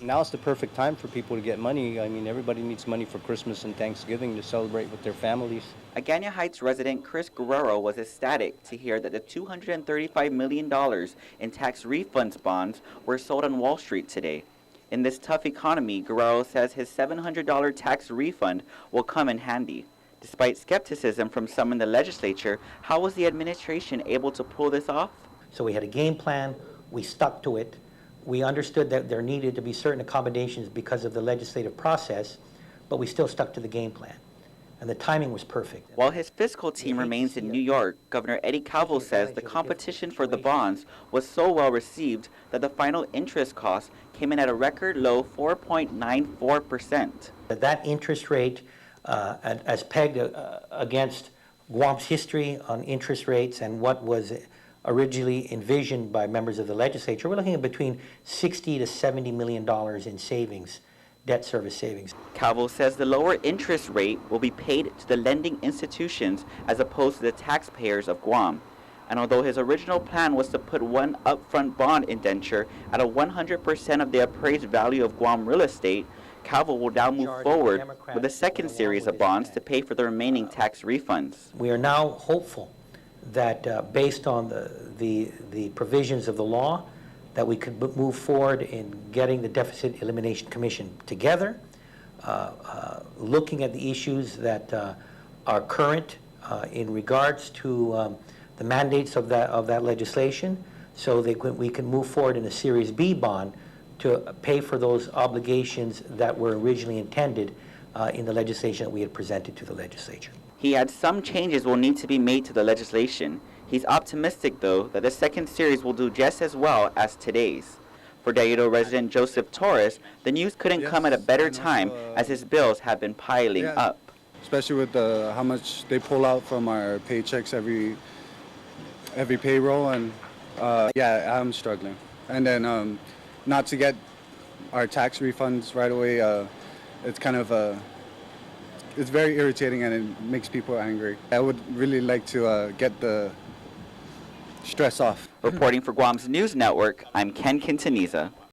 Now's the perfect time for people to get money. I mean, everybody needs money for Christmas and Thanksgiving to celebrate with their families. Agana Heights resident Chris Guerrero was ecstatic to hear that the $235 million in tax refunds bonds were sold on Wall Street today. In this tough economy, Guerrero says his $700 tax refund will come in handy. Despite skepticism from some in the legislature, how was the administration able to pull this off? So we had a game plan, we stuck to it. We understood that there needed to be certain accommodations because of the legislative process, but we still stuck to the game plan. And the timing was perfect. While his fiscal team remains in New York, Governor Eddie Calvo says the competition for the bonds was so well received that the final interest cost came in at a record low 4.94%. That interest rate, as pegged against Guam's history on interest rates and what was originally envisioned by members of the legislature, we're looking at between $60 to $70 million in savings, debt service savings. Calvo says the lower interest rate will be paid to the lending institutions as opposed to the taxpayers of Guam. And although his original plan was to put one upfront bond indenture at a 100% of the appraised value of Guam real estate, Calvo will now move forward with a second series of bonds to pay for the remaining tax refunds. We are now hopeful that based on the provisions of the law, that we could move forward in getting the Deficit Elimination Commission together, looking at the issues that are current in regards to the mandates of that legislation, so that we can move forward in a Series B bond to pay for those obligations that were originally intended in the legislation that we had presented to the legislature. He adds some changes will need to be made to the legislation. He's optimistic, though, that the second series will do just as well as today's. For Dayudo resident Joseph Torres, the news couldn't come at a better time as his bills have been piling up. Especially with how much they pull out from our paychecks every payroll, and yeah, I'm struggling. And then not to get our tax refunds right away, it's kind of it's very irritating and it makes people angry. I would really like to get the stress off. Reporting for Guam's News Network, I'm Ken Quintanilla.